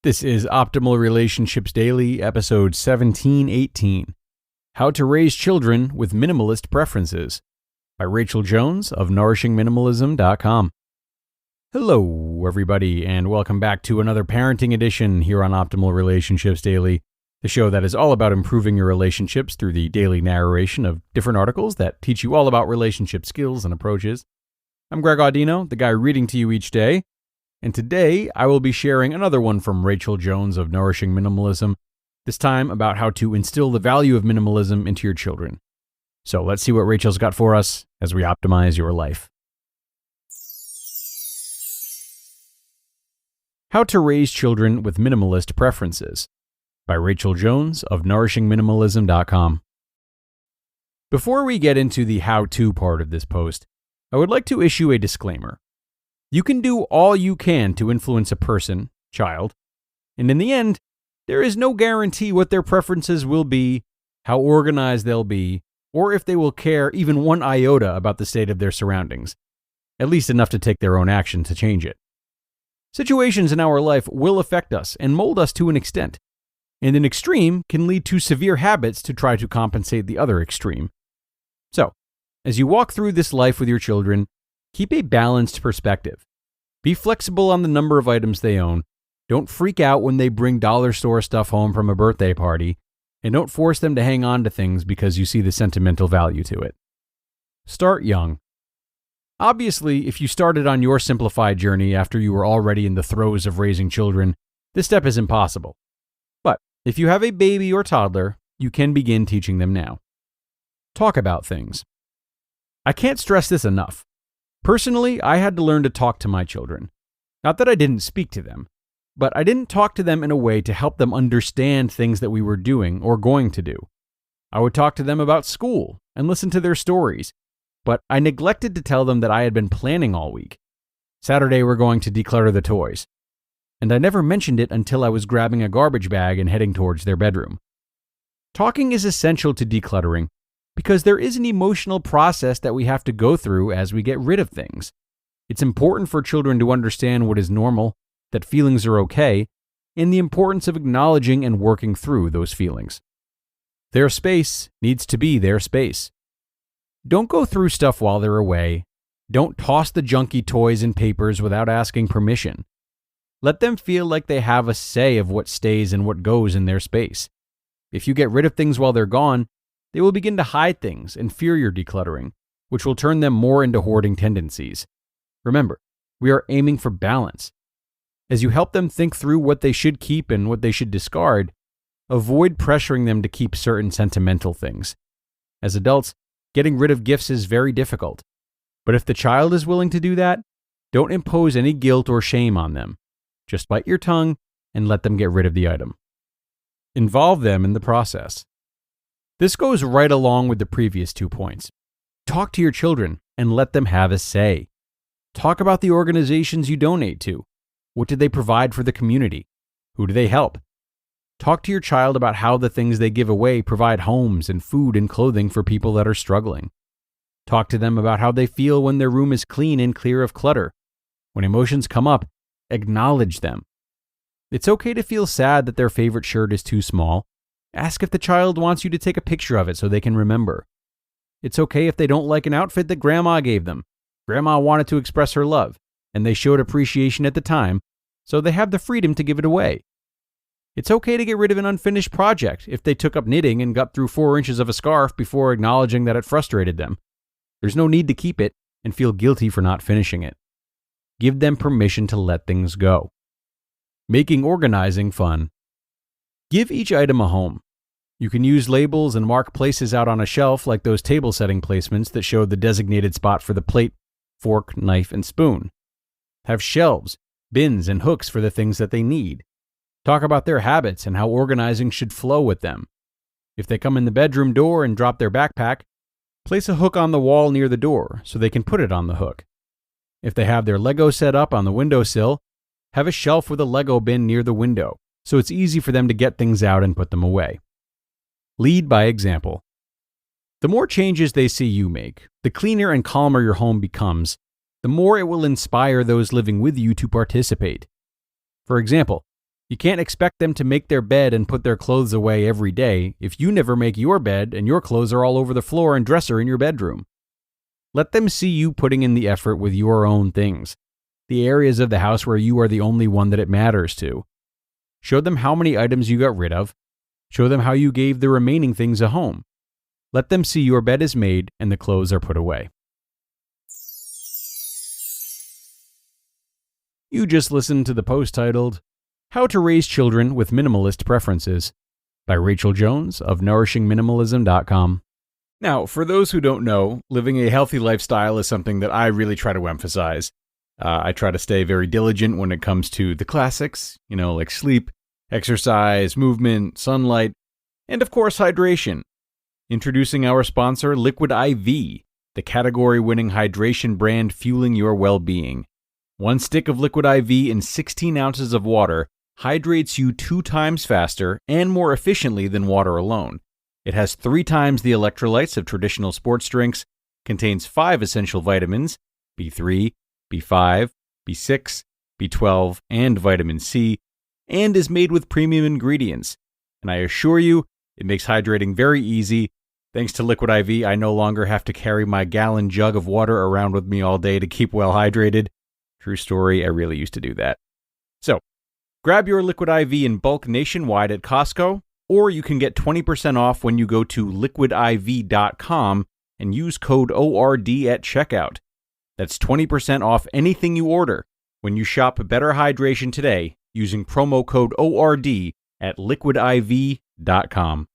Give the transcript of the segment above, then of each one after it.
This is Optimal Relationships Daily, episode 1718, How to Raise Children with Minimalist Preferences, by Rachel Jones of NourishingMinimalism.com. Hello, everybody, and welcome back to another parenting edition here on Optimal Relationships Daily, the show that is all about improving your relationships through the daily narration of different articles that teach you all about relationship skills and approaches. I'm Greg Audino, the guy reading to you each day. And today, I will be sharing another one from Rachel Jones of Nourishing Minimalism, this time about how to instill the value of minimalism into your children. So let's see what Rachel's got for us as we optimize your life. How to Raise Children with Minimalist Preferences, by Rachel Jones of NourishingMinimalism.com. Before we get into the how-to part of this post, I would like to issue a disclaimer. You can do all you can to influence a person, child, and in the end, there is no guarantee what their preferences will be, how organized they'll be, or if they will care even one iota about the state of their surroundings, at least enough to take their own action to change it. Situations in our life will affect us and mold us to an extent, and an extreme can lead to severe habits to try to compensate the other extreme. So, as you walk through this life with your children, keep a balanced perspective. Be flexible on the number of items they own. Don't freak out when they bring dollar store stuff home from a birthday party, and don't force them to hang on to things because you see the sentimental value to it. Start young. Obviously, if you started on your simplified journey after you were already in the throes of raising children, this step is impossible. But if you have a baby or toddler, you can begin teaching them now. Talk about things. I can't stress this enough. Personally, I had to learn to talk to my children. Not that I didn't speak to them, but I didn't talk to them in a way to help them understand things that we were doing or going to do. I would talk to them about school and listen to their stories, but I neglected to tell them that I had been planning all week. Saturday we're going to declutter the toys. And I never mentioned it until I was grabbing a garbage bag and heading towards their bedroom. Talking is essential to decluttering, because there is an emotional process that we have to go through as we get rid of things. It's important for children to understand what is normal, that feelings are okay, and the importance of acknowledging and working through those feelings. Their space needs to be their space. Don't go through stuff while they're away. Don't toss the junky toys and papers without asking permission. Let them feel like they have a say of what stays and what goes in their space. If you get rid of things while they're gone, they will begin to hide things and fear your decluttering, which will turn them more into hoarding tendencies. Remember, we are aiming for balance. As you help them think through what they should keep and what they should discard, avoid pressuring them to keep certain sentimental things. As adults, getting rid of gifts is very difficult. But if the child is willing to do that, don't impose any guilt or shame on them. Just bite your tongue and let them get rid of the item. Involve them in the process. This goes right along with the previous 2 points. Talk to your children and let them have a say. Talk about the organizations you donate to. What do they provide for the community? Who do they help? Talk to your child about how the things they give away provide homes and food and clothing for people that are struggling. Talk to them about how they feel when their room is clean and clear of clutter. When emotions come up, acknowledge them. It's okay to feel sad that their favorite shirt is too small. Ask if the child wants you to take a picture of it so they can remember. It's okay if they don't like an outfit that Grandma gave them. Grandma wanted to express her love, and they showed appreciation at the time, so they have the freedom to give it away. It's okay to get rid of an unfinished project if they took up knitting and got through 4 inches of a scarf before acknowledging that it frustrated them. There's no need to keep it and feel guilty for not finishing it. Give them permission to let things go. Making organizing fun. Give each item a home. You can use labels and mark places out on a shelf like those table setting placements that show the designated spot for the plate, fork, knife, and spoon. Have shelves, bins, and hooks for the things that they need. Talk about their habits and how organizing should flow with them. If they come in the bedroom door and drop their backpack, place a hook on the wall near the door so they can put it on the hook. If they have their Lego set up on the windowsill, have a shelf with a Lego bin near the window, so it's easy for them to get things out and put them away. Lead by example. The more changes they see you make, the cleaner and calmer your home becomes, the more it will inspire those living with you to participate. For example, You can't expect them to make their bed and put their clothes away every day if you never make your bed and your clothes are all over the floor and dresser in your bedroom. Let them see you putting in the effort with your own things, the areas of the house where you are the only one that it matters to. Show them how many items you got rid of. Show them how you gave the remaining things a home. Let them see your bed is made and the clothes are put away. You just listened to the post titled, How to Raise Children with Minimalist Preferences by Rachel Jones of nourishingminimalism.com. Now, for those who don't know, living a healthy lifestyle is something that I really try to emphasize. I try to stay very diligent when it comes to the classics, like sleep, exercise, movement, sunlight, and of course, hydration. Introducing our sponsor, Liquid IV, the category-winning hydration brand fueling your well-being. One stick of Liquid IV in 16 ounces of water hydrates you 2 times faster and more efficiently than water alone. It has 3 times the electrolytes of traditional sports drinks, contains 5 essential vitamins, B3, B5, B6, B12, and vitamin C, and is made with premium ingredients. And I assure you, it makes hydrating very easy. Thanks to Liquid IV, I no longer have to carry my gallon jug of water around with me all day to keep well hydrated. True story, I really used to do that. So, grab your Liquid IV in bulk nationwide at Costco, or you can get 20% off when you go to liquidiv.com and use code ORD at checkout. That's 20% off anything you order when you shop Better Hydration today using promo code ORD at liquidiv.com.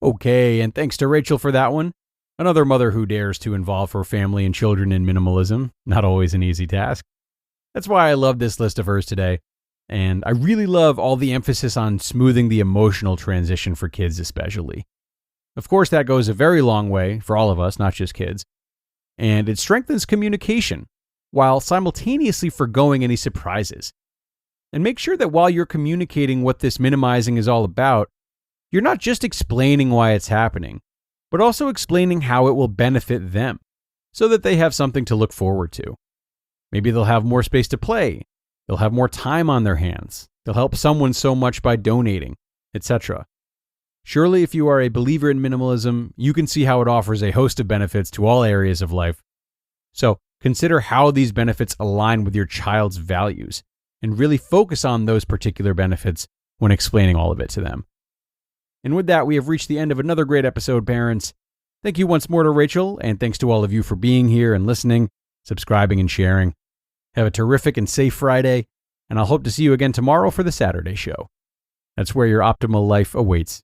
Okay, and thanks to Rachel for that one. Another mother who dares to involve her family and children in minimalism. Not always an easy task. That's why I love this list of hers today. And I really love all the emphasis on smoothing the emotional transition for kids especially. Of course, that goes a very long way for all of us, not just kids. And it strengthens communication while simultaneously forgoing any surprises. And make sure that while you're communicating what this minimizing is all about, you're not just explaining why it's happening, but also explaining how it will benefit them so that they have something to look forward to. Maybe they'll have more space to play. They'll have more time on their hands. They'll help someone so much by donating, etc. Surely, if you are a believer in minimalism, you can see how it offers a host of benefits to all areas of life. So, consider how these benefits align with your child's values, and really focus on those particular benefits when explaining all of it to them. And with that, we have reached the end of another great episode, parents. Thank you once more to Rachel, and thanks to all of you for being here and listening, subscribing, and sharing. Have a terrific and safe Friday, and I'll hope to see you again tomorrow for the Saturday show. That's where your optimal life awaits.